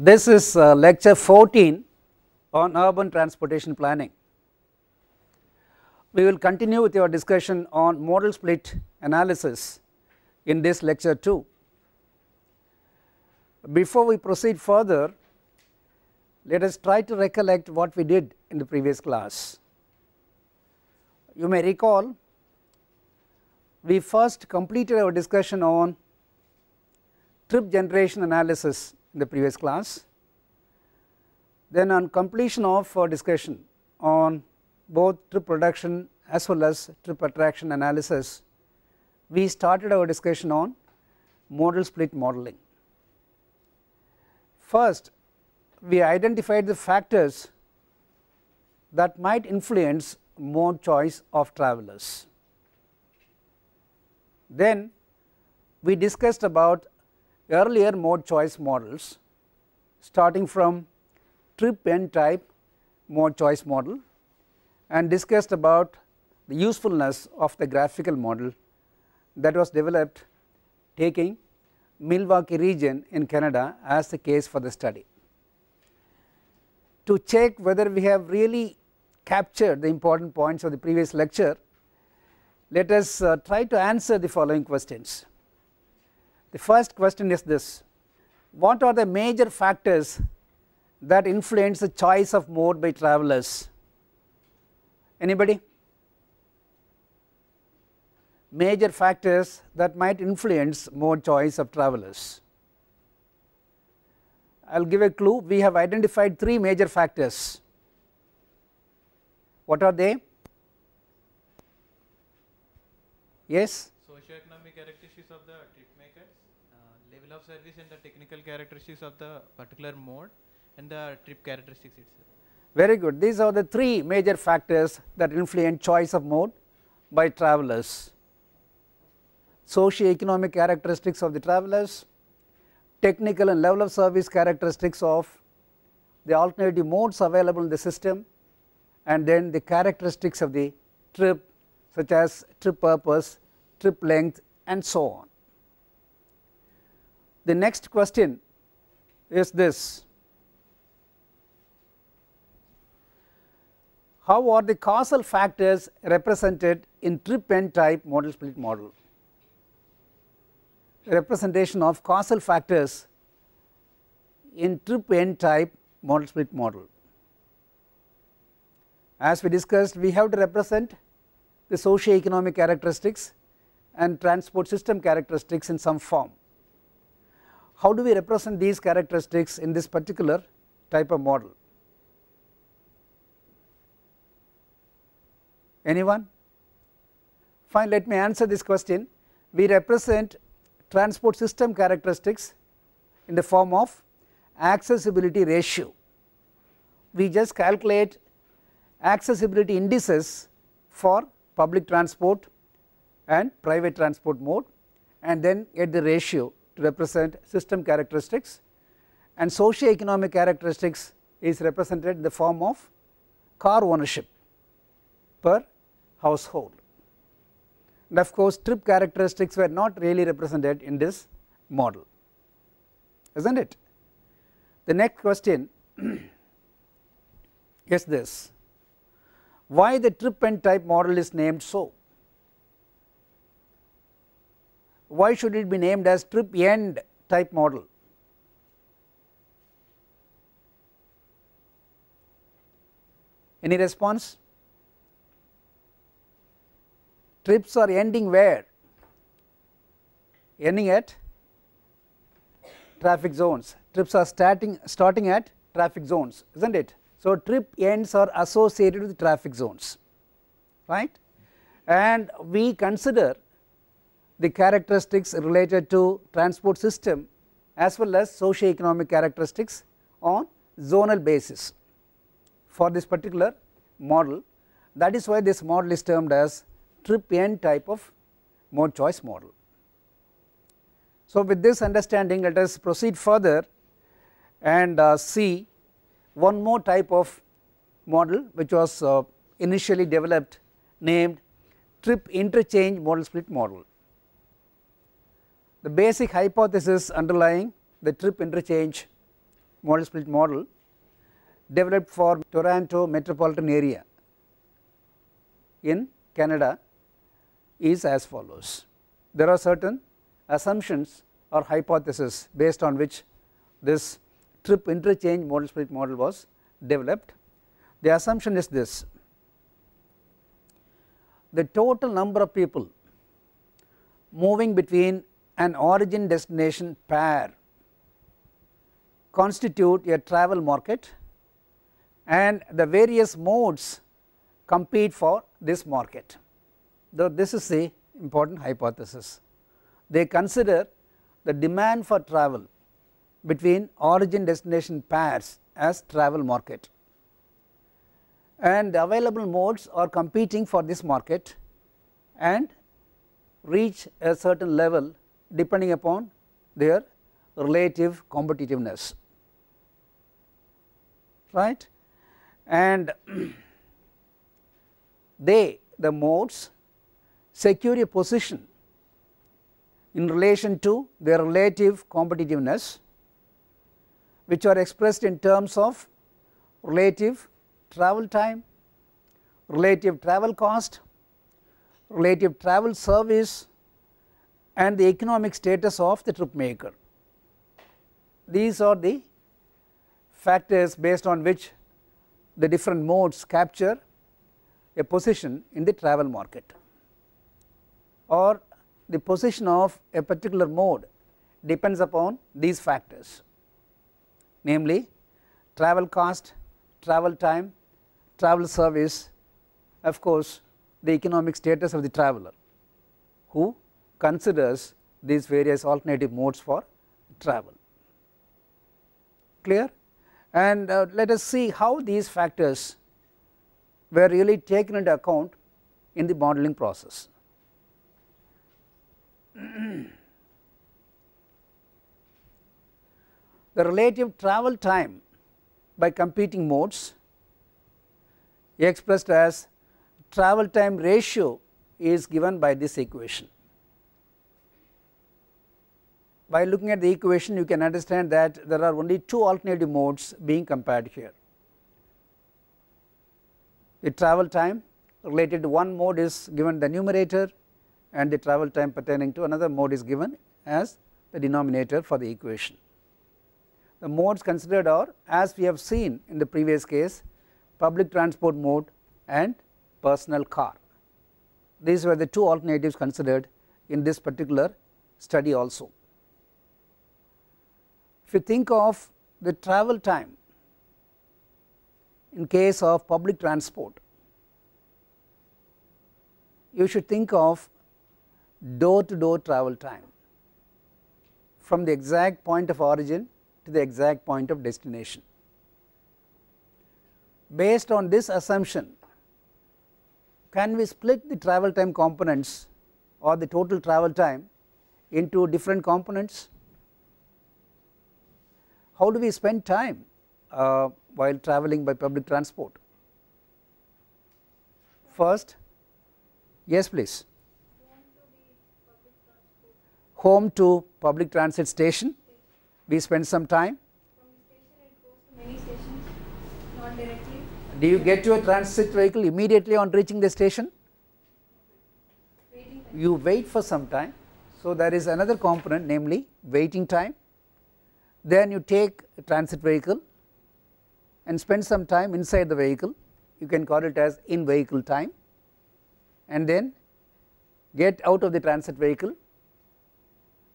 This is lecture 14 on urban transportation planning. We will continue with your discussion on modal split analysis in this lecture too. Before we proceed further, let us try to recollect what we did in the previous class. You may recall we first completed our discussion on trip generation analysis in the previous class. Then on completion of our discussion on both trip production as well as trip attraction analysis, we started our discussion on modal split modeling. First, we identified the factors that might influence mode choice of travelers. Then we discussed about earlier mode choice models, starting from trip end type mode choice model, and discussed about the usefulness of the graphical model that was developed taking Milwaukee region in Canada as the case for the study. To check whether we have really captured the important points of the previous lecture, let us try to answer the following questions. The first question is this: what are the major factors that influence the choice of mode by travelers? Anybody? Major factors that might influence mode choice of travelers. I will give a clue. We have identified three major factors. What are they? Yes? Socioeconomic characteristics of the trip makers, level of service and the technical characteristics of the particular mode, and the trip characteristics itself. Very good. These are the three major factors that influence choice of mode by travelers: socio-economic characteristics of the travelers, technical and level of service characteristics of the alternative modes available in the system, and then the characteristics of the trip, such as trip purpose, trip length, and so on. The next question is this: how are the causal factors represented in trip end type modal split model? Representation of causal factors in trip end type modal split model. As we discussed, we have to represent the socio-economic characteristics and transport system characteristics in some form. How do we represent these characteristics in this particular type of model? Anyone? Fine, let me answer this question. We represent transport system characteristics in the form of accessibility ratio. We just calculate accessibility indices for public transport and private transport mode, and then get the ratio to represent system characteristics, and socio-economic characteristics is represented in the form of car ownership per household. And of course, trip characteristics were not really represented in this model, isn't it? The next question is this: why the trip end type model is named so? Why should it be named as trip end type model? Any response? Trips are ending where? Ending at traffic zones. Trips are starting at traffic zones, isn't it? So trip ends are associated with traffic zones, right? And we consider the characteristics related to transport system as well as socio-economic characteristics on zonal basis for this particular model. That is why this model is termed as trip end type of mode choice model. So with this understanding, let us proceed further and see one more type of model which was initially developed, named trip interchange modal split model. The basic hypothesis underlying the trip interchange modal split model developed for Toronto metropolitan area in Canada is as follows. There are certain assumptions or hypotheses based on which this trip interchange modal split model was developed. The assumption is this: the total number of people moving between an origin destination pair constitute a travel market, and the various modes compete for this market. Though this is the important hypothesis. They consider the demand for travel between origin destination pairs as travel market, and the available modes are competing for this market and reach a certain level depending upon their relative competitiveness, right. And the modes secure a position in relation to their relative competitiveness, which are expressed in terms of relative travel time, relative travel cost, relative travel service, and the economic status of the trip maker. These are the factors based on which the different modes capture a position in the travel market, or the position of a particular mode depends upon these factors, namely travel cost, travel time, travel service, of course the economic status of the traveler who considers these various alternative modes for travel. Clear? And let us see how these factors were really taken into account in the modeling process. The relative travel time by competing modes expressed as travel time ratio is given by this equation. By looking at the equation, you can understand that there are only two alternative modes being compared here. The travel time related to one mode is given the numerator, and the travel time pertaining to another mode is given as the denominator for the equation. The modes considered are, as we have seen in the previous case, public transport mode and personal car. These were the two alternatives considered in this particular study also. If you think of the travel time in case of public transport, you should think of door to door travel time from the exact point of origin to the exact point of destination. Based on this assumption, can we split the travel time components or the total travel time into different components? How do we spend time while traveling by public transport? First, yes please. Home to public transit station, we spend some time. From the station it goes to many stations, not directly. Do you get to a transit vehicle immediately on reaching the station? Waiting time. You wait for some time, so there is another component, namely waiting time. Then you take a transit vehicle and spend some time inside the vehicle, you can call it as in vehicle time, and then get out of the transit vehicle.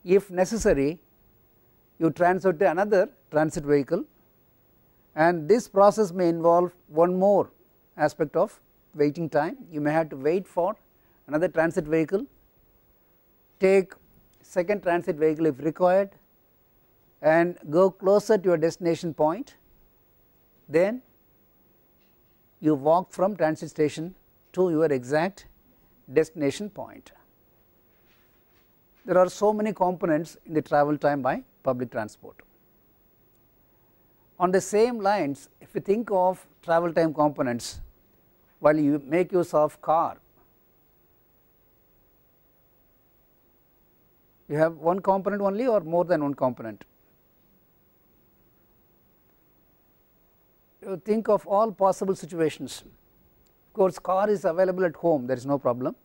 If necessary, you transfer to another transit vehicle, and this process may involve one more aspect of waiting time. You may have to wait for another transit vehicle, take second transit vehicle if required, and go closer to your destination point. Then you walk from transit station to your exact destination point. There are so many components in the travel time by public transport. On the same lines, if you think of travel time components while you make use of car, you have one component only or more than one component? you think of all possible situations. Of course, car is available at home, there is no problem.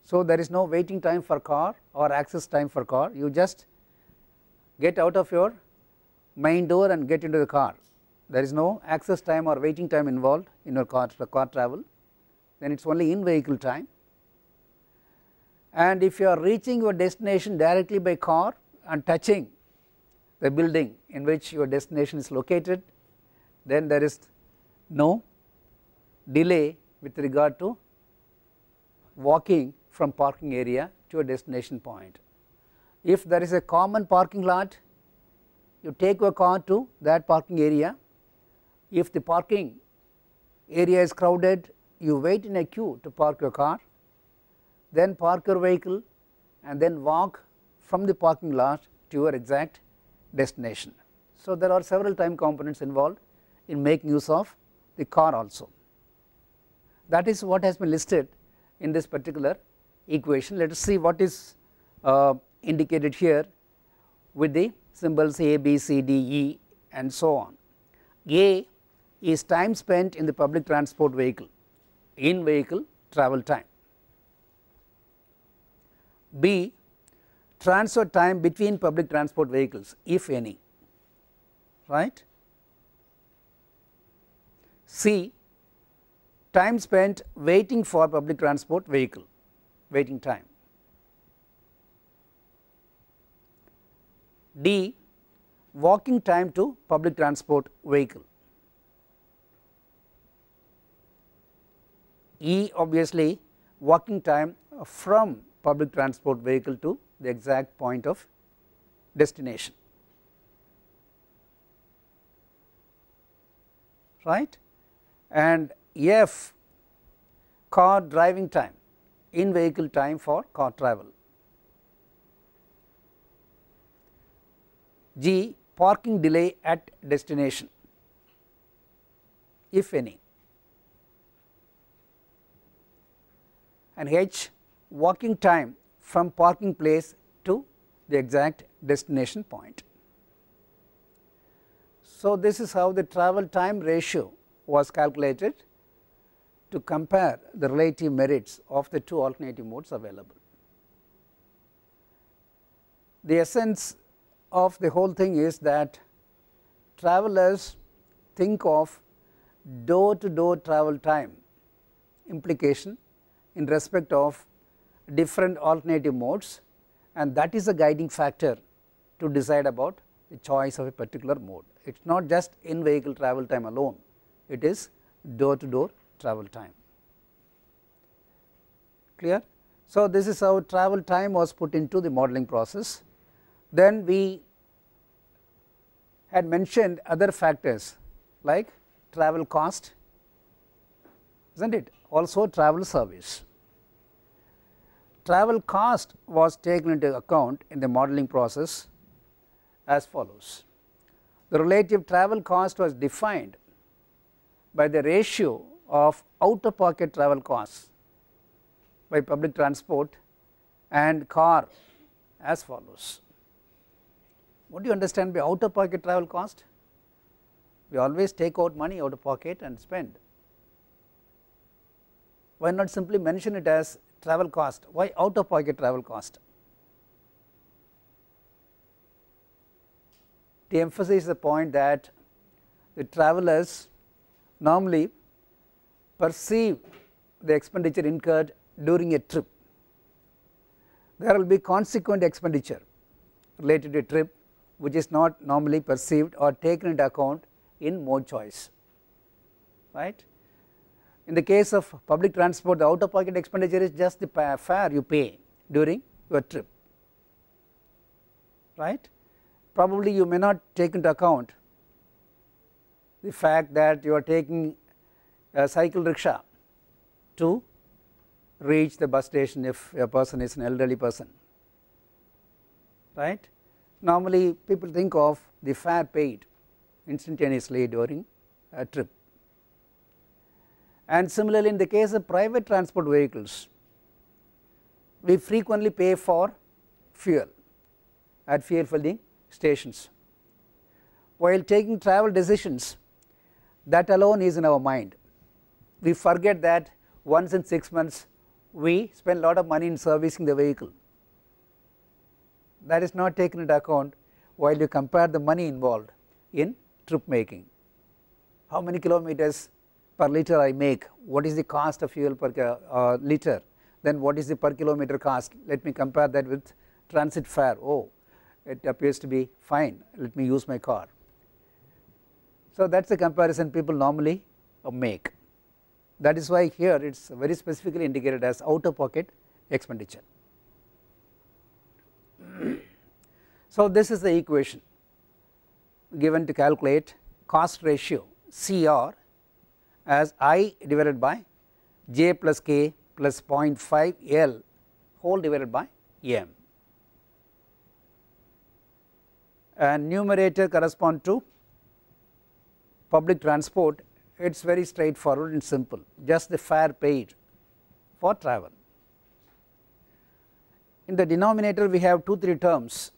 So, there is no waiting time for car or access time for car, you just get out of your main door and get into the car. There is no access time or waiting time involved in your car travel, then it is only in vehicle time. And if you are reaching your destination directly by car and touching the building in which your destination is located, then there is no delay with regard to walking from parking area to a destination point. If there is a common parking lot, you take your car to that parking area. If the parking area is crowded, you wait in a queue to park your car, then park your vehicle and then walk from the parking lot to your exact destination. So, there are several time components involved in making use of the car also. That is what has been listed in this particular equation. Let us see what is indicated here with the symbols A, B, C, D, E and so on. A is time spent in the public transport vehicle, in vehicle travel time. B, transfer time between public transport vehicles, if any, right. C, time spent waiting for public transport vehicle, waiting time. D, walking time to public transport vehicle. E, obviously walking time from public transport vehicle to the exact point of destination, right. And F, car driving time, in vehicle time for car travel. G, parking delay at destination, if any. And H, walking time from parking place to the exact destination point. So, this is how the travel time ratio was calculated to compare the relative merits of the two alternative modes available. The essence of the whole thing is that travelers think of door to door travel time implication in respect of different alternative modes, and that is a guiding factor to decide about the choice of a particular mode. It is not just in vehicle travel time alone, it is door to door travel time. Clear? So, this is how travel time was put into the modeling process. Then we had mentioned other factors like travel cost, is not it, also travel service. Travel cost was taken into account in the modeling process as follows. The relative travel cost was defined by the ratio of out of pocket travel costs by public transport and car as follows. What do you understand by out of pocket travel cost? We always take out money out of pocket and spend. Why not simply mention it as travel cost? Why out of pocket travel cost? To emphasize the point that the travelers normally perceive the expenditure incurred during a trip. There will be consequent expenditure related to a trip which is not normally perceived or taken into account in mode choice, right. In the case of public transport, the out of pocket expenditure is just the fare you pay during your trip, right. Probably you may not take into account the fact that you are taking a cycle rickshaw to reach the bus station if a person is an elderly person, right. Normally people think of the fare paid instantaneously during a trip. And similarly, in the case of private transport vehicles, we frequently pay for fuel at fuel filling stations. While taking travel decisions, that alone is in our mind. We forget that once in 6 months we spend a lot of money in servicing the vehicle. That is not taken into account while you compare the money involved in trip making. How many kilometers per liter I make, what is the cost of fuel per liter, then what is the per kilometer cost, let me compare that with transit fare. Oh, it appears to be fine, let me use my car. So that is the comparison people normally make. That is why here it is very specifically indicated as out of pocket expenditure. So this is the equation given to calculate cost ratio CR as I divided by j plus k plus 0.5 L whole divided by m, and numerator correspond to public transport. It is very straightforward and simple, just the fare paid for travel. In the denominator we have 2-3 terms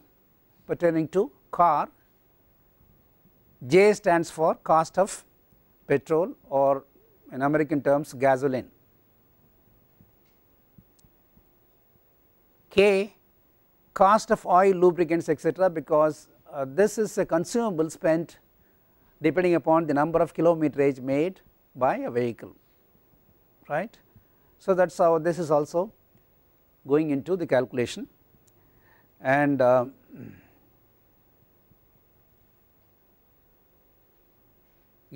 pertaining to car. J stands for cost of petrol, or in American terms gasoline. K cost of oil, lubricants, etc., because this is a consumable spent depending upon the number of kilometerage made by a vehicle, right. So that is how this is also going into the calculation. And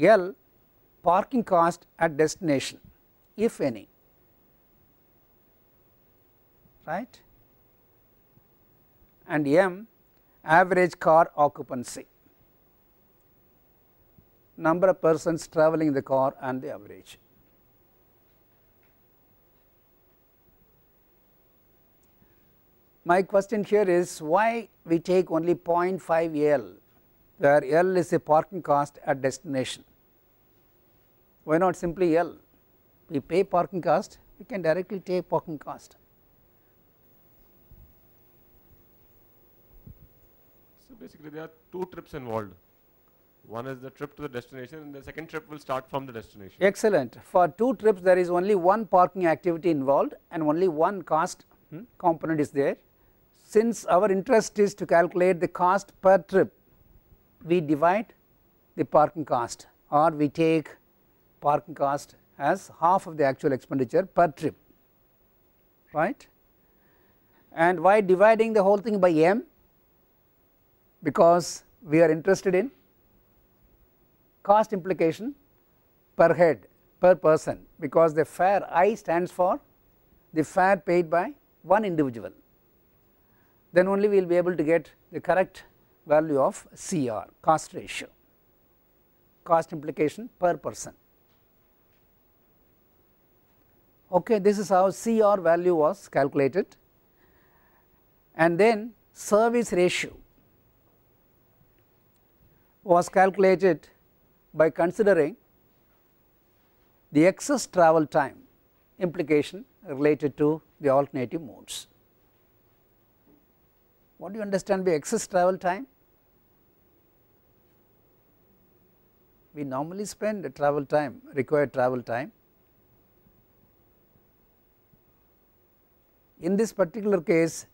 L parking cost at destination, if any, right, and M average car occupancy, number of persons travelling in the car and the average. My question here is why we take only 0.5 L, where L is a parking cost at destination. Why not simply L? We pay parking cost, we can directly take parking cost. So basically there are 2 trips involved. One is the trip to the destination and the second trip will start from the destination. Excellent. For 2 trips there is only one parking activity involved and only one cost component is there. Since our interest is to calculate the cost per trip, we divide the parking cost, or we take parking cost as half of the actual expenditure per trip, right. And why dividing the whole thing by M? Because we are interested in cost implication per head, per person, because the fare I stands for the fare paid by one individual. Then only we will be able to get the correct value of CR, cost ratio, cost implication per person. Okay, this is how CR value was calculated. And then service ratio was calculated by considering the excess travel time implication related to the alternative modes. What do you understand by excess travel time? We normally spend the travel time, required travel time. In this particular case,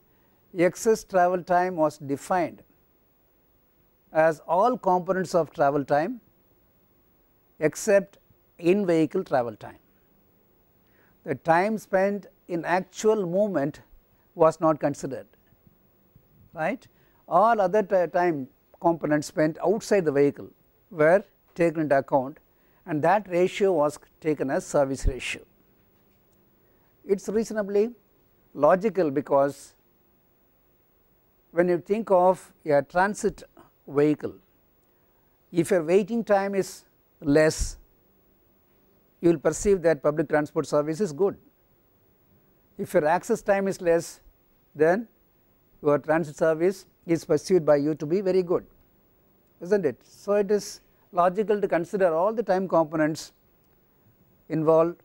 excess travel time was defined as all components of travel time except in vehicle travel time. The time spent in actual movement was not considered, right. All other time components spent outside the vehicle were taken into account, and that ratio was taken as service ratio. It is reasonably logical, because when you think of a transit vehicle, if your waiting time is less, you will perceive that public transport service is good. If your access time is less, then your transit service is perceived by you to be very good, isn't it? So it is logical to consider all the time components involved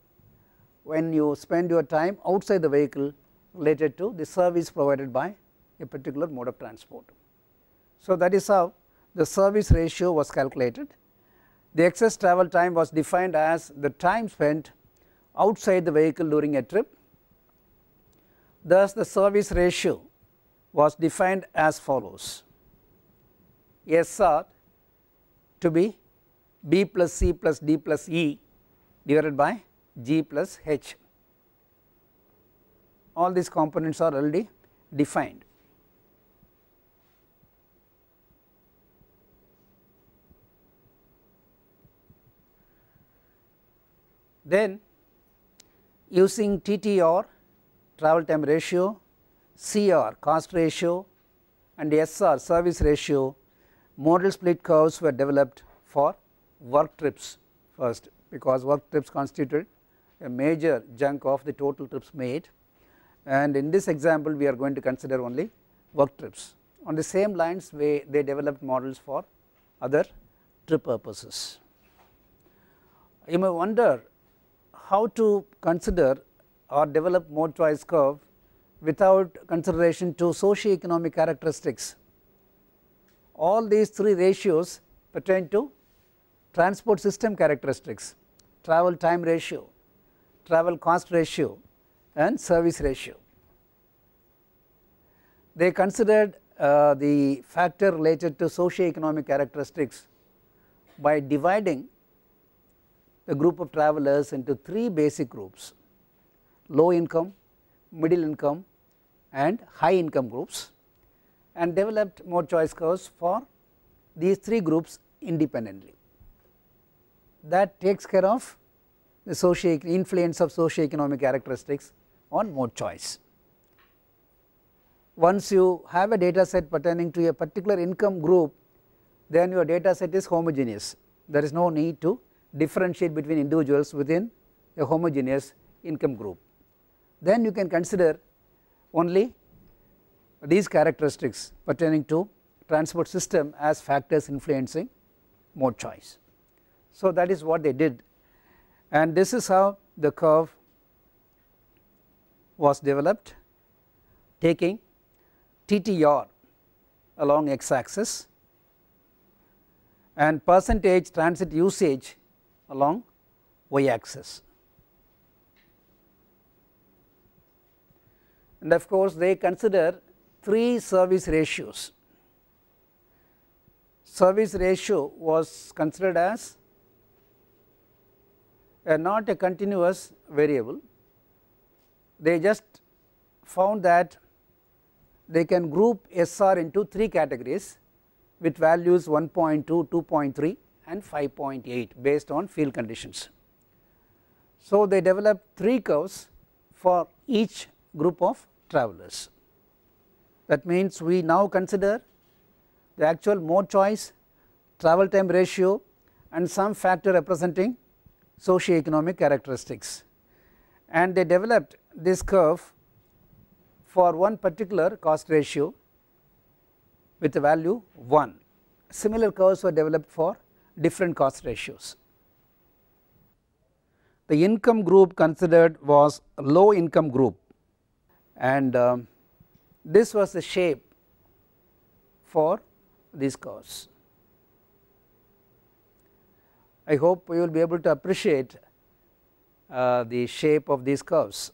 when you spend your time outside the vehicle related to the service provided by a particular mode of transport. So that is how the service ratio was calculated, The excess travel time was defined as the time spent outside the vehicle during a trip. Thus, the service ratio was defined as follows: SR to be B plus C plus D plus E divided by G plus H. All these components are already defined. Then using TTR, travel time ratio, CR, cost ratio, and SR, service ratio, modal split curves were developed for work trips first, because work trips constituted a major chunk of the total trips made, and in this example we are going to consider only work trips. On the same lines they developed models for other trip purposes. You may wonder how to consider or develop mode choice curve without consideration to socio-economic characteristics. All these three ratios pertain to transport system characteristics: travel time ratio, travel cost ratio, and service ratio. They considered the factor related to socio-economic characteristics by dividing the group of travelers into three basic groups: low income, middle income, and high income groups, and developed mode choice curves for these three groups independently. That takes care of the influence of socio-economic characteristics on mode choice. Once you have a data set pertaining to a particular income group, then your data set is homogeneous. There is no need to differentiate between individuals within a homogeneous income group. Then you can consider only these characteristics pertaining to transport system as factors influencing mode choice. So that is what they did, and this is how the curve was developed, taking TTR along x axis and percentage transit usage along y axis. And of course they consider three service ratios. Service ratio was considered as not a continuous variable. They just found that they can group SR into three categories with values 1.2, 2.3 and 5.8 based on field conditions. So they developed three curves for each group of travelers. That means we now consider the actual mode choice, travel time ratio, and some factor representing socio-economic characteristics, and they developed this curve for one particular cost ratio with the value 1. Similar curves were developed for different cost ratios. The income group considered was a low income group, and this was the shape for these curves. I hope you will be able to appreciate the shape of these curves.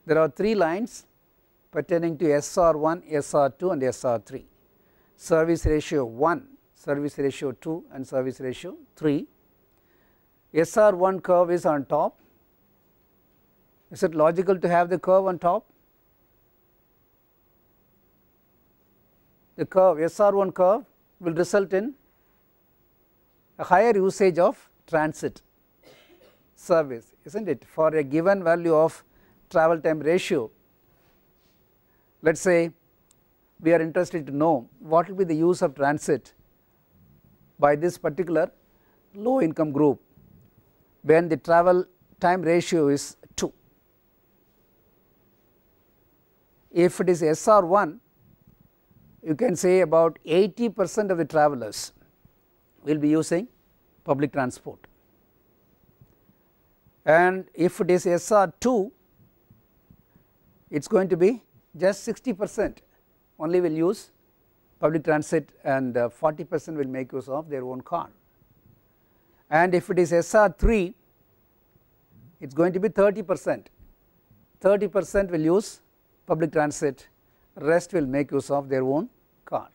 There are three lines pertaining to SR1, SR2 and SR3, service ratio 1, service ratio 2 and service ratio 3. SR1 curve is on top. Is it logical to have the curve on top? The curve, SR1 curve, will result in a higher usage of transit service, isn't it? For a given value of travel time ratio, let us say we are interested to know what will be the use of transit by this particular low income group when the travel time ratio is 2. If it is SR1, you can say about 80% of the travelers will be using public transport, and if it is SR2, it is going to be just 60% only will use public transit and 40% will make use of their own car. And if it is SR3, it is going to be 30%. 30% will use public transit, rest will make use of their own car.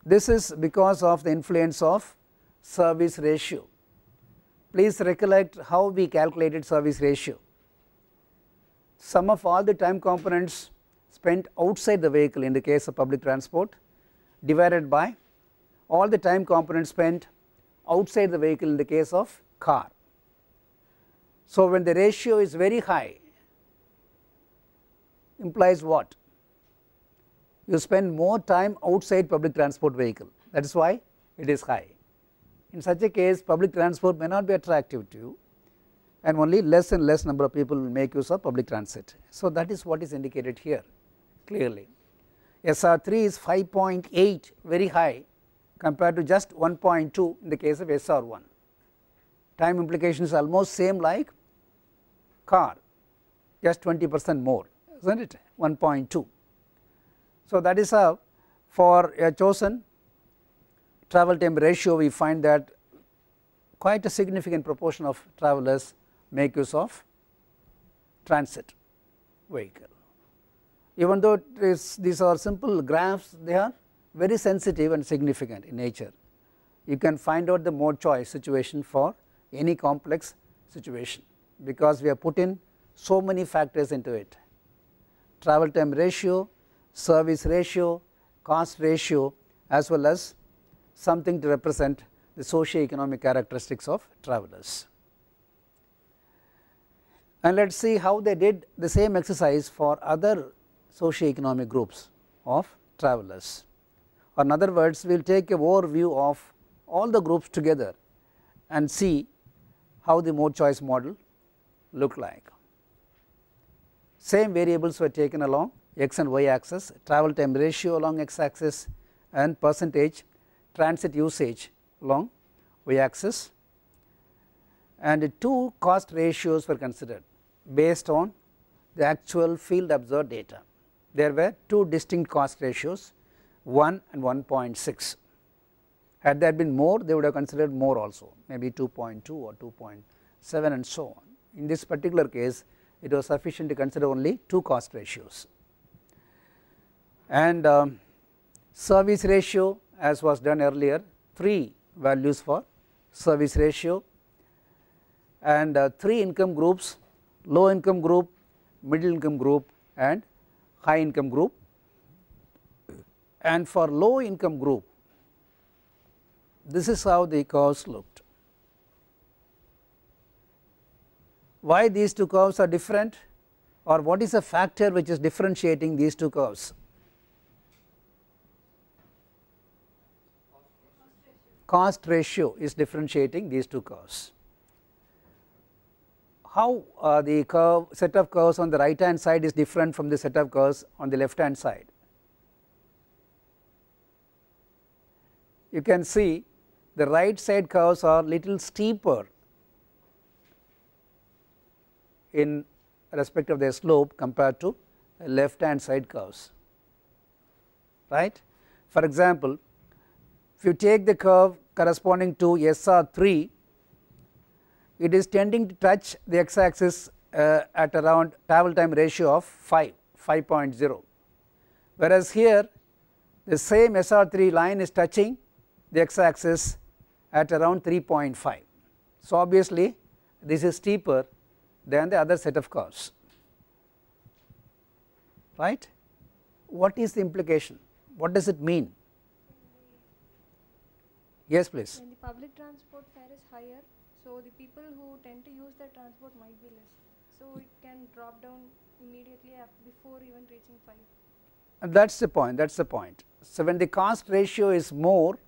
This is because of the influence of service ratio. Please recollect how we calculated service ratio. Sum of all the time components spent outside the vehicle in the case of public transport divided by all the time components spent outside the vehicle in the case of car. So, when the ratio is very high, implies what? You spend more time outside public transport vehicle, that is why it is high. In such a case, public transport may not be attractive to you, and only less and less number of people will make use of public transit. So, that is what is indicated here clearly. SR3 is 5.8, very high compared to just 1.2 in the case of SR1. Time implication is almost same like car, just 20% more, isn't it, 1.2. So, that is how for a chosen travel time ratio we find that quite a significant proportion of travelers make use of transit vehicle. Even though these are simple graphs, they are very sensitive and significant in nature. You can find out the mode choice situation for any complex situation, because we have put in so many factors into it: travel time ratio, service ratio, cost ratio, as well as something to represent the socio-economic characteristics of travelers. And let us see how they did the same exercise for other socio-economic groups of travelers. Or in other words, we will take a overview of all the groups together and see how the mode choice model look like. Same variables were taken along x and y axis, travel time ratio along x axis and percentage transit usage along y axis, and two cost ratios were considered based on the actual field observed data. There were two distinct cost ratios, 1 and 1.6. Had there been more, they would have considered more also, maybe 2.2 or 2.7 and so on. In this particular case, it was sufficient to consider only two cost ratios. And service ratio, as was done earlier, 3 values for service ratio, and 3 income groups: low income group, middle income group and high income group. And for low income group, this is how the curves looked. Why these two curves are different, or what is the factor which is differentiating these two curves? Cost ratio is differentiating these two curves. How the curve, set of curves on the right hand side is different from the set of curves on the left hand side? You can see the right side curves are little steeper in respect of their slope compared to left hand side curves, right. For example, if you take the curve corresponding to SR3, it is tending to touch the x axis at around travel time ratio of 5.0, whereas here the same SR3 line is touching the x axis at around 3.5. So, obviously this is steeper than the other set of curves, right. What is the implication? What does it mean? Yes, please. When the public transport fare is higher, so the people who tend to use that transport might be less. So it can drop down immediately before even reaching 5. And that is the point, that is the point. So when the cost ratio is more,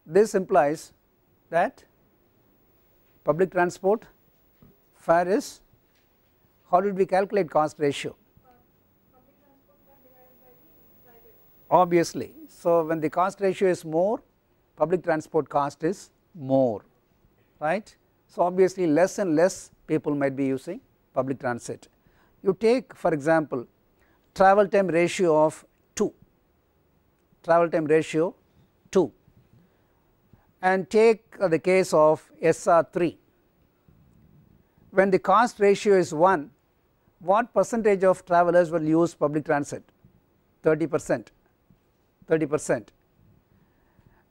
this implies that public transport fare is, how did we calculate cost ratio? Public transport fare divided by the private. Obviously. So when the cost ratio is more, public transport cost is more, right. So obviously less and less people might be using public transit. You take for example travel time ratio of 2, and take the case of SR3. When the cost ratio is 1, what percentage of travelers will use public transit? 30%,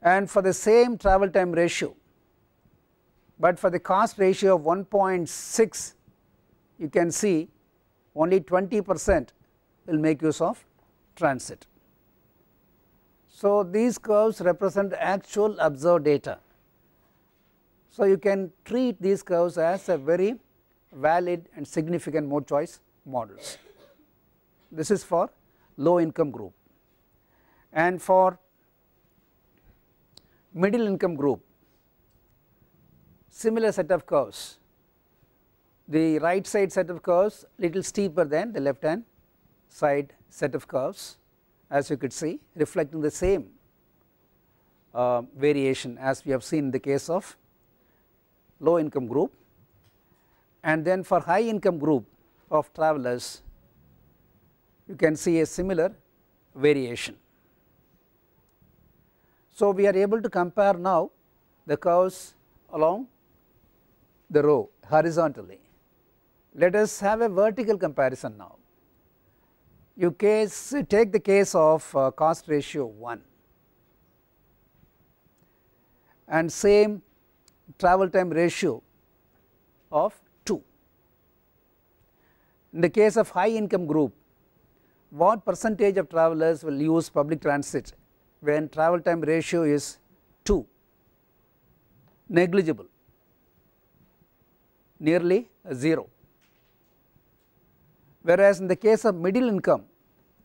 and for the same travel time ratio, but for the cost ratio of 1.6, you can see only 20% will make use of transit. So these curves represent actual observed data. So you can treat these curves as a very valid and significant mode choice models. This is for low income group, and for middle income group, similar set of curves. The right side set of curves little steeper than the left hand side set of curves, as you could see, reflecting the same variation as we have seen in the case of low income group. And then for high income group of travelers, you can see a similar variation. So we are able to compare now the curves along the row horizontally. Let us have a vertical comparison now. You take the case of cost ratio 1 and same travel time ratio of 2. In the case of high income group, what percentage of travelers will use public transit when travel time ratio is 2? Negligible, nearly 0. Whereas in the case of middle income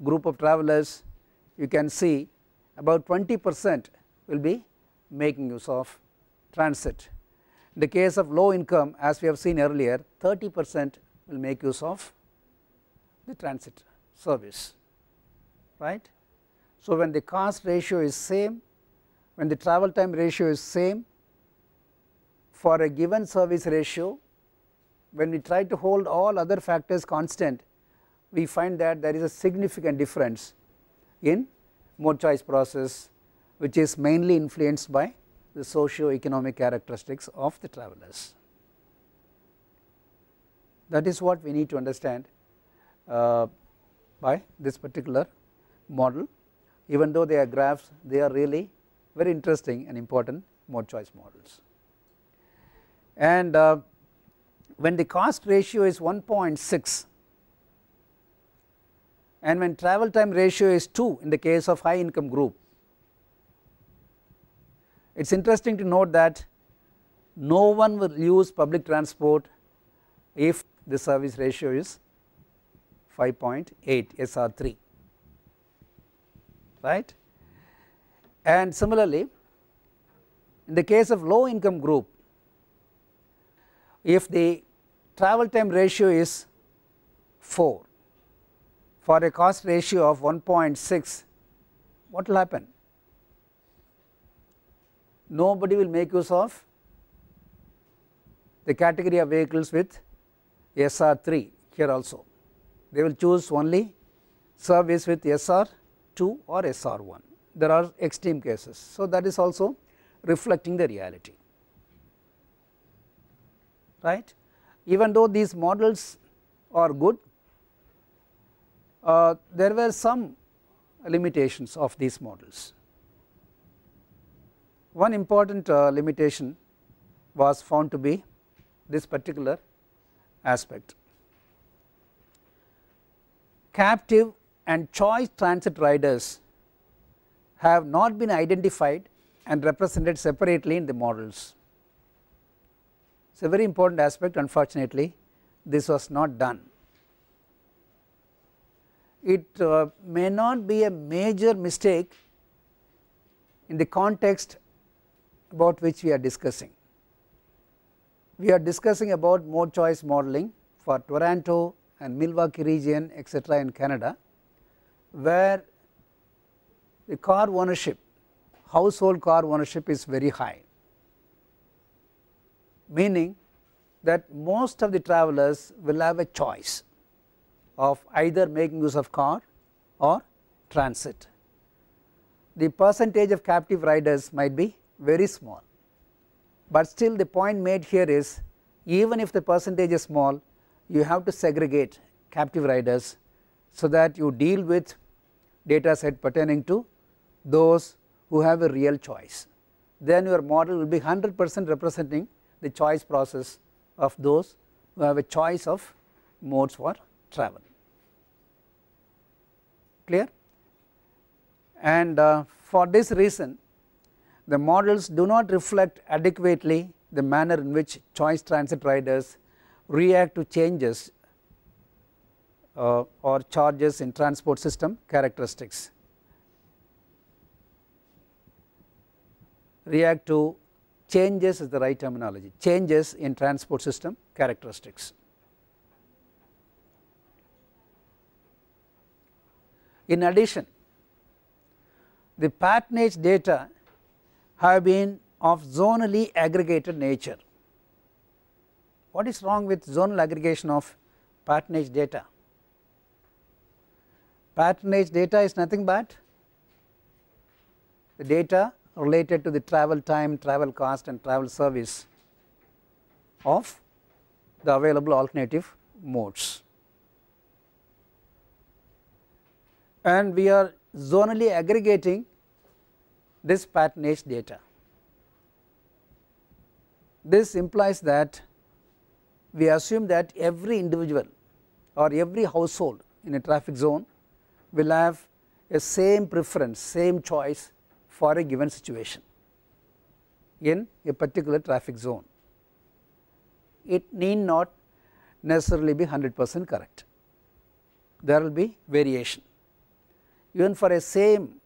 group of travelers, you can see about 20% will be making use of transit. In the case of low income, as we have seen earlier, 30% will make use of the transit service, right. So when the cost ratio is same, when the travel time ratio is same, for a given service ratio, when we try to hold all other factors constant, we find that there is a significant difference in mode choice process, which is mainly influenced by the socio-economic characteristics of the travelers. That is what we need to understand by this particular model. Even though they are graphs, they are really very interesting and important mode choice models. And when the cost ratio is 1.6 and when travel time ratio is 2 in the case of high income group, it is interesting to note that no one will use public transport if the service ratio is 5.8 SR3, right. And similarly, in the case of low income group, if the travel time ratio is 4 for a cost ratio of 1.6, what will happen? Nobody will make use of the category of vehicles with SR3 here also. They will choose only service with SR2 or SR1. There are extreme cases. So that is also reflecting the reality, right. Even though these models are good, there were some limitations of these models. One important limitation was found to be this particular aspect. Captive and choice transit riders have not been identified and represented separately in the models. It is a very important aspect. Unfortunately, this was not done. It may not be a major mistake in the context about which we are discussing. We are discussing about mode choice modeling for Toronto and Milwaukee region, etc. in Canada, where the car ownership, household car ownership is very high, meaning that most of the travelers will have a choice of either making use of car or transit. The percentage of captive riders might be very small, but still the point made here is, even if the percentage is small, you have to segregate captive riders so that you deal with data set pertaining to those who have a real choice. Then your model will be 100% representing the choice process of those who have a choice of modes for travel. Clear? And for this reason, the models do not reflect adequately the manner in which choice transit riders react to changes or charges in transport system characteristics. React to changes is the right terminology, changes in transport system characteristics. In addition, the patronage data have been of zonally aggregated nature. What is wrong with zonal aggregation of patronage data? Patronage data is nothing but the data related to the travel time, travel cost and travel service of the available alternative modes, and we are zonally aggregating this patronage data. This implies that we assume that every individual or every household in a traffic zone will have a same preference, same choice for a given situation in a particular traffic zone. It need not necessarily be 100% correct, there will be variation. Even for a same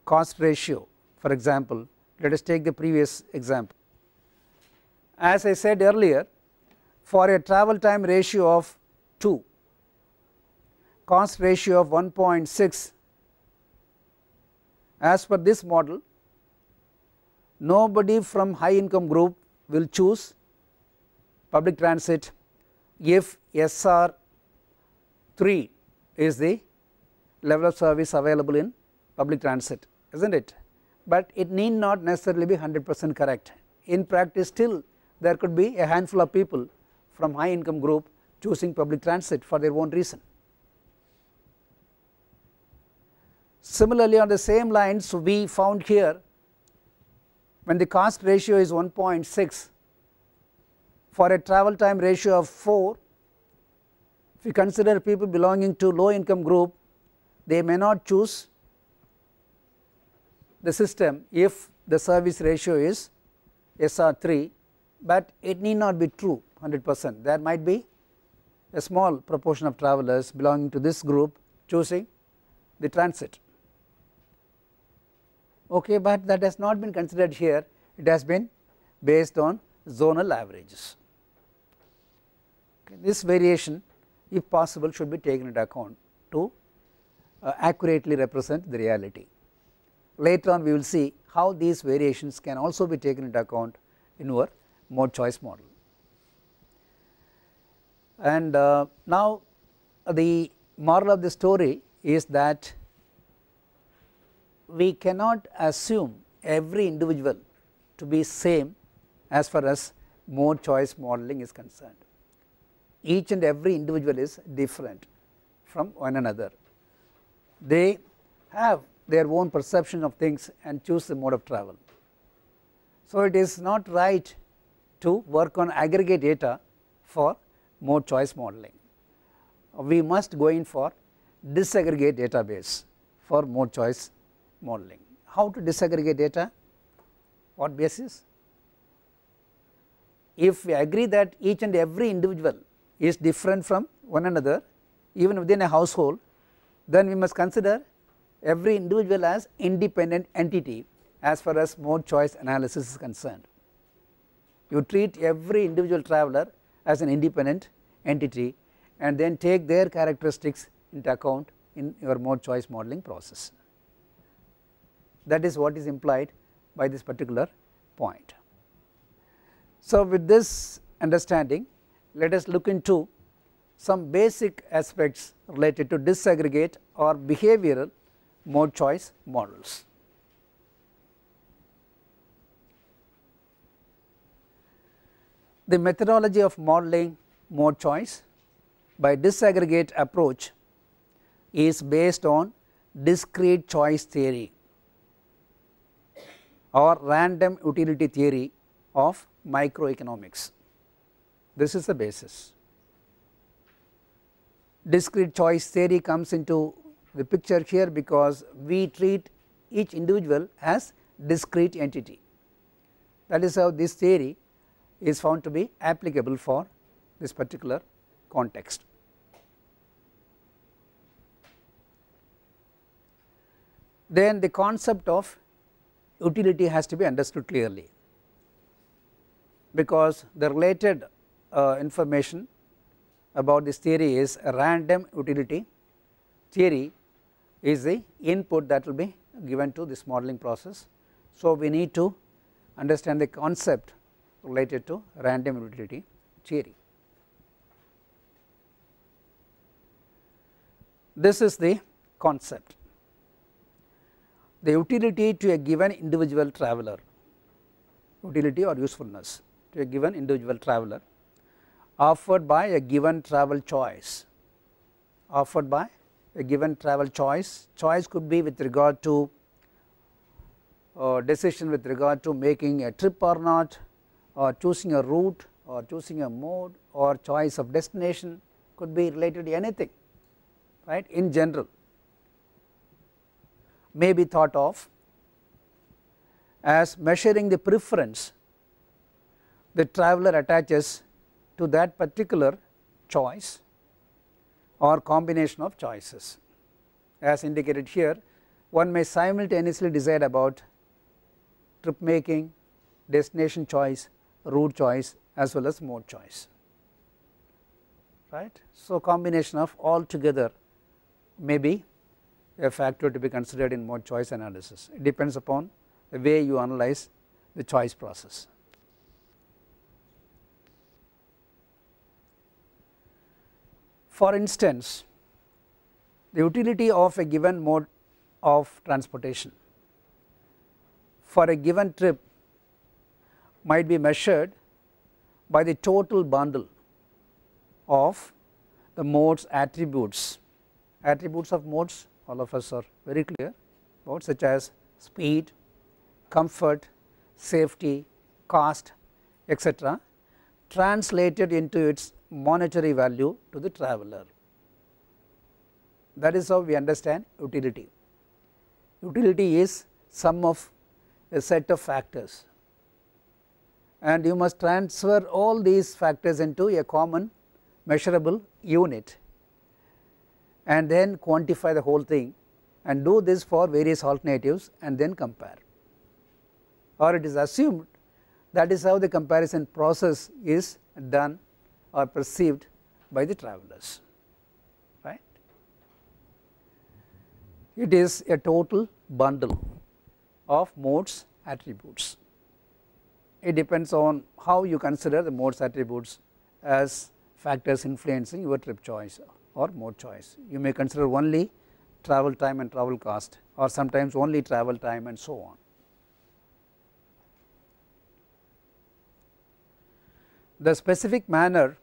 cost ratio, for example, let us take the previous example. As I said earlier, for a travel time ratio of 2, cost ratio of 1.6, as per this model, nobody from high income group will choose public transit if SR3 is the level of service available in public transit, isn't it? But it need not necessarily be 100% correct. In practice, still there could be a handful of people from high income group choosing public transit for their own reason. Similarly, on the same lines, we found here when the cost ratio is 1.6, for a travel time ratio of 4, if we consider people belonging to low income group, they may not choose the system if the service ratio is SR3, but it need not be true 100%. There might be a small proportion of travelers belonging to this group choosing the transit. Okay, but that has not been considered here, it has been based on zonal averages. Okay, this variation, if possible, should be taken into account to accurately represent the reality. Later on we will see how these variations can also be taken into account in our mode choice model. And now the moral of the story is that we cannot assume every individual to be same as far as mode choice modeling is concerned. Each and every individual is different from one another. They have their own perception of things and choose the mode of travel. So it is not right to work on aggregate data for mode choice modeling. We must go in for disaggregate database for mode choice modeling. How to disaggregate data? What basis? If we agree that each and every individual is different from one another, even within a household, then we must consider every individual as independent entity as far as mode choice analysis is concerned. You treat every individual traveler as an independent entity and then take their characteristics into account in your mode choice modeling process. That is what is implied by this particular point. So with this understanding, let us look into some basic aspects related to disaggregate or behavioral mode choice models. The methodology of modeling mode choice by disaggregate approach is based on discrete choice theory or random utility theory of microeconomics. This is the basis. Discrete choice theory comes into the picture here because we treat each individual as discrete entity. That is how this theory is found to be applicable for this particular context. Then the concept of utility has to be understood clearly, because the related information about this theory is a random utility theory is the input that will be given to this modeling process. So, we need to understand the concept related to random utility theory. This is the concept. The utility to a given individual traveler, utility or usefulness to a given individual traveler offered by a given travel choice, offered by a given travel choice. Choice could be with regard to decision with regard to making a trip or not, or choosing a route, or choosing a mode, or choice of destination, could be related to anything, right, in general, may be thought of as measuring the preference the traveler attaches to that particular choice or combination of choices. As indicated here, one may simultaneously decide about trip making, destination choice, route choice, as well as mode choice, right. So, combination of all together may be a factor to be considered in mode choice analysis. It depends upon the way you analyze the choice process. For instance, the utility of a given mode of transportation for a given trip might be measured by the total bundle of the mode's attributes. Attributes of modes, all of us are very clear about, such as speed, comfort, safety, cost, etc., translated into its monetary value to the traveler. That is how we understand utility. Utility is sum of a set of factors, and you must transfer all these factors into a common measurable unit and then quantify the whole thing, and do this for various alternatives and then compare, or it is assumed that is how the comparison process is done or perceived by the travelers, right. It is a total bundle of modes attributes. It depends on how you consider the modes attributes as factors influencing your trip choice or mode choice. You may consider only travel time and travel cost, or sometimes only travel time, and so on. The specific manner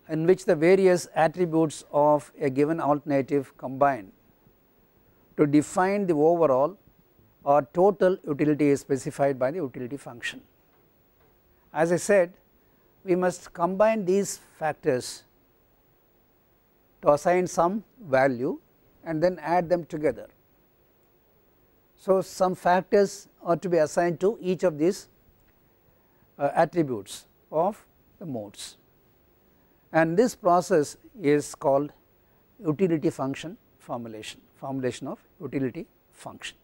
in which the various attributes of a given alternative combine to define the overall or total utility is specified by the utility function. As I said, we must combine these factors to assign some value and then add them together. So, some factors are to be assigned to each of these attributes of the modes, and this process is called utility function formulation of utility function.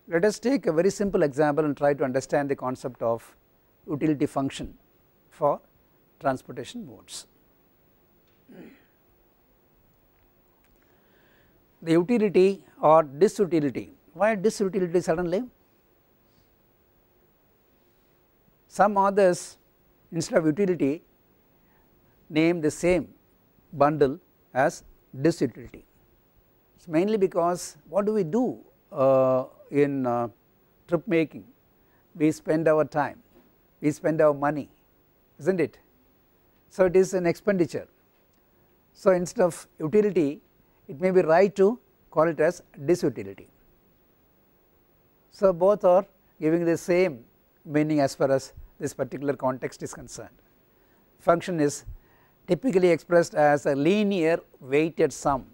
Let us take a very simple example and try to understand the concept of utility function for transportation modes. The utility or disutility. Why disutility suddenly? Some authors, instead of utility, name the same bundle as disutility. It's mainly because what do we do in trip making? We spend our time, we spend our money, isn't it? So it is an expenditure. So instead of utility, it may be right to call it as disutility. So both are giving the same meaning as far as this particular context is concerned. Function is typically expressed as a linear weighted sum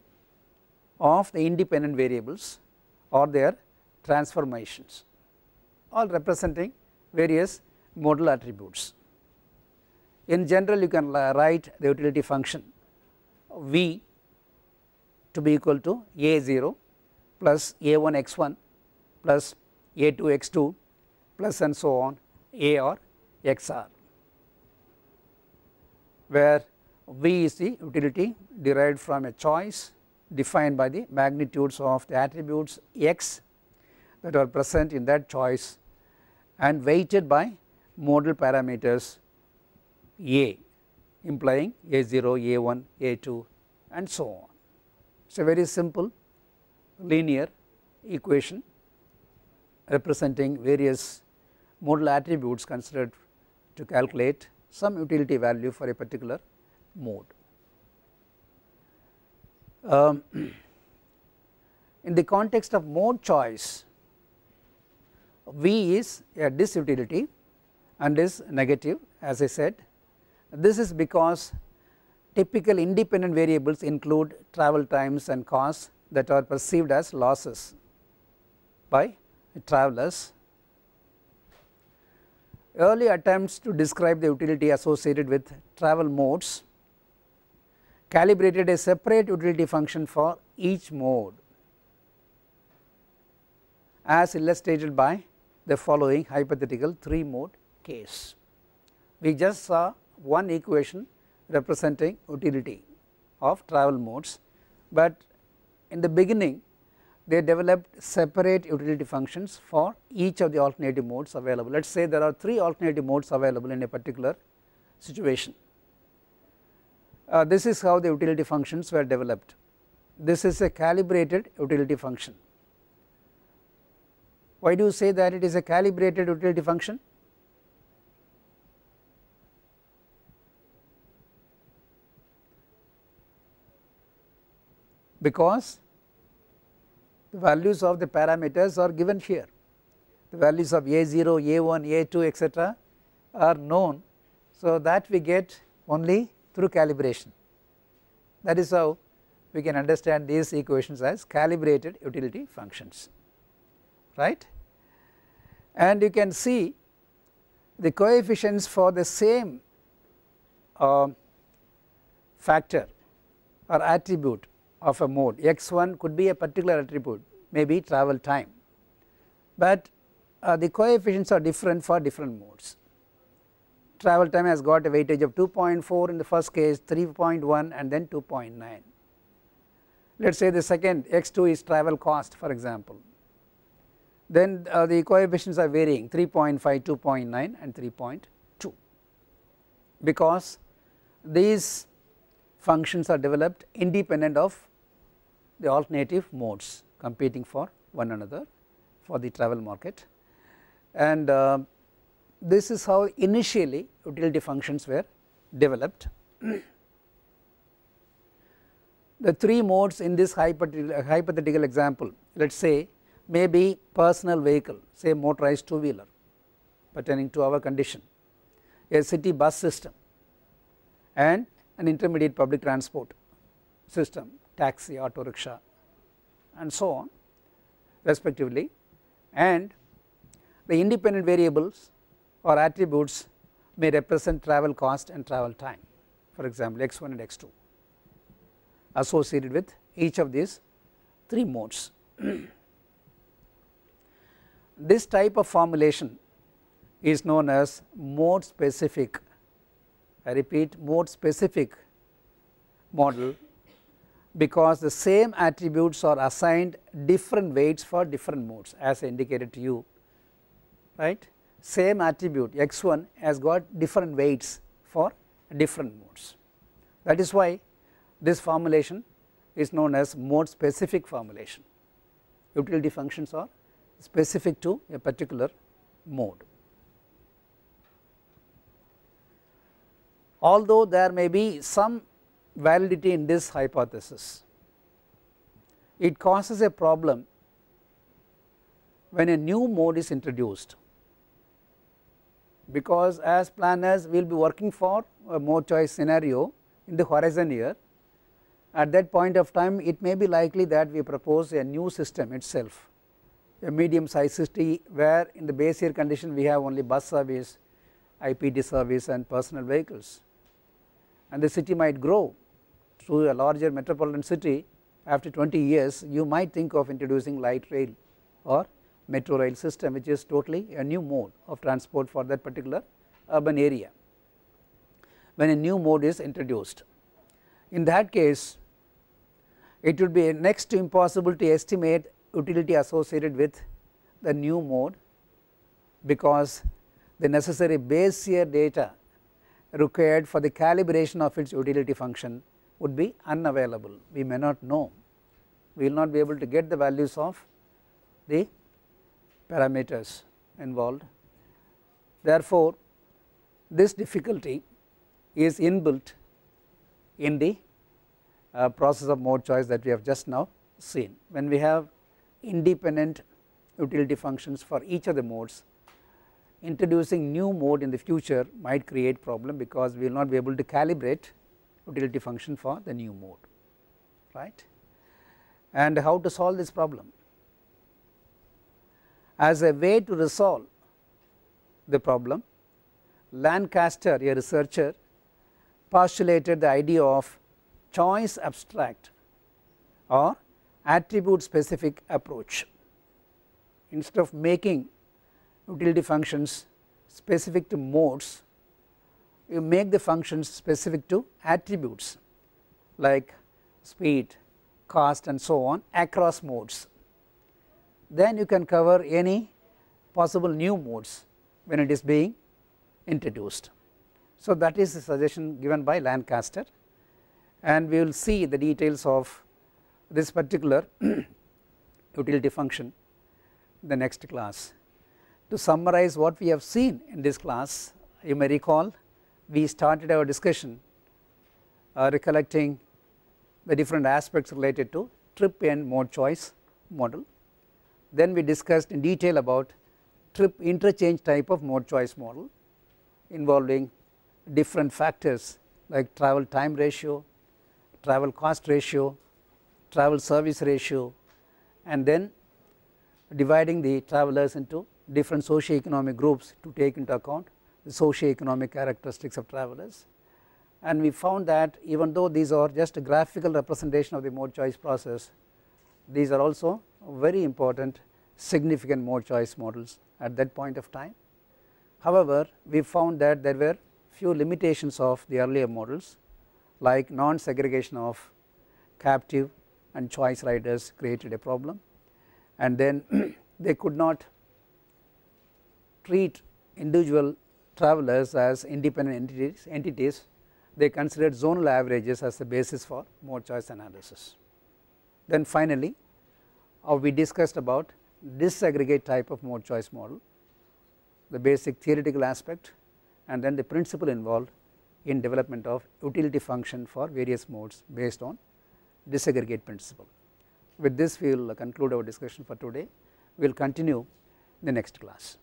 of the independent variables or their transformations, all representing various modal attributes. In general, you can write the utility function V to be equal to A0 plus A1 x1 plus A2 x2 plus and so on A or XR, where V is the utility derived from a choice defined by the magnitudes of the attributes x that are present in that choice and weighted by modal parameters A, implying A0, A1, A2 and so on. It is a very simple linear equation representing various modal attributes considered to calculate some utility value for a particular mode. In the context of mode choice, V is a disutility and is negative, as I said. This is because typical independent variables include travel times and costs that are perceived as losses by travelers. Early attempts to describe the utility associated with travel modes calibrated a separate utility function for each mode, as illustrated by the following hypothetical 3 mode case. We just saw one equation representing utility of travel modes, but in the beginning they developed separate utility functions for each of the alternative modes available. Let us say there are 3 alternative modes available in a particular situation. This is how the utility functions were developed. This is a calibrated utility function. Why do you say that it is a calibrated utility function? Because the values of the parameters are given here. The values of A0, A1, A2 etc. are known, so that we get only through calibration. That is how we can understand these equations as calibrated utility functions, right? And you can see the coefficients for the same factor or attribute of a mode. X1 could be a particular attribute, maybe travel time, but the coefficients are different for different modes. Travel time has got a weightage of 2.4 in the first case, 3.1 and then 2.9. Let us say the second x2 is travel cost, for example, then the coefficients are varying 3.5, 2.9 and 3.2, because these functions are developed independent of the alternative modes competing for one another for the travel market, and this is how initially utility functions were developed. The 3 modes in this hypothetical example, let us say, may be personal vehicle, say motorized 2-wheeler pertaining to our condition, a city bus system and an intermediate public transport system, taxi, auto rickshaw and so on respectively, and the independent variables or attributes may represent travel cost and travel time, for example x1 and x2 associated with each of these 3 modes. This type of formulation is known as mode specific, I repeat, mode specific model, because the same attributes are assigned different weights for different modes, as I indicated to you, right. Same attribute x1 has got different weights for different modes. That is why This formulation is known as mode specific formulation. Utility functions are specific to a particular mode. Although there may be some validity in this hypothesis, it causes a problem when a new mode is introduced, because as planners we will be working for a mode choice scenario in the horizon year. At that point of time it may be likely that we propose a new system itself, a medium sized city where in the base year condition we have only bus service, IPT service and personal vehicles, and the city might grow to a larger metropolitan city. After 20 years you might think of introducing light rail or metro rail system, which is totally a new mode of transport for that particular urban area. When a new mode is introduced, in that case it would be next to impossible to estimate utility associated with the new mode, because the necessary base year data required for the calibration of its utility function would be unavailable. We may not know, we will not be able to get the values of the parameters involved. Therefore, this difficulty is inbuilt in the process of mode choice that we have just now seen. When we have independent utility functions for each of the modes, introducing new mode in the future might create problem, because we will not be able to calibrate utility function for the new mode, right. And how to solve this problem? As a way to resolve the problem, Lancaster, a researcher, postulated the idea of choice abstract or attribute specific approach. Instead of making utility functions specific to modes, you make the functions specific to attributes like speed, cost and so on across modes. Then you can cover any possible new modes when it is being introduced. So that is the suggestion given by Lancaster, and we will see the details of this particular utility function in the next class. To summarize what we have seen in this class, you may recall we started our discussion recollecting the different aspects related to trip end mode choice model. Then we discussed in detail about trip interchange type of mode choice model involving different factors like travel time ratio, travel cost ratio, travel service ratio, and then dividing the travelers into different socio-economic groups to take into account the socio-economic characteristics of travelers. And we found that even though these are just a graphical representation of the mode choice process, these are also very important significant mode choice models at that point of time. However, we found that there were few limitations of the earlier models, like non-segregation of captive and choice riders created a problem, and then they could not treat individual travelers as independent entities. They considered zonal averages as the basis for mode choice analysis. Then finally we discussed about disaggregate type of mode choice model, the basic theoretical aspect, and then the principle involved in development of utility function for various modes based on disaggregate principle. With this we will conclude our discussion for today. We will continue in the next class.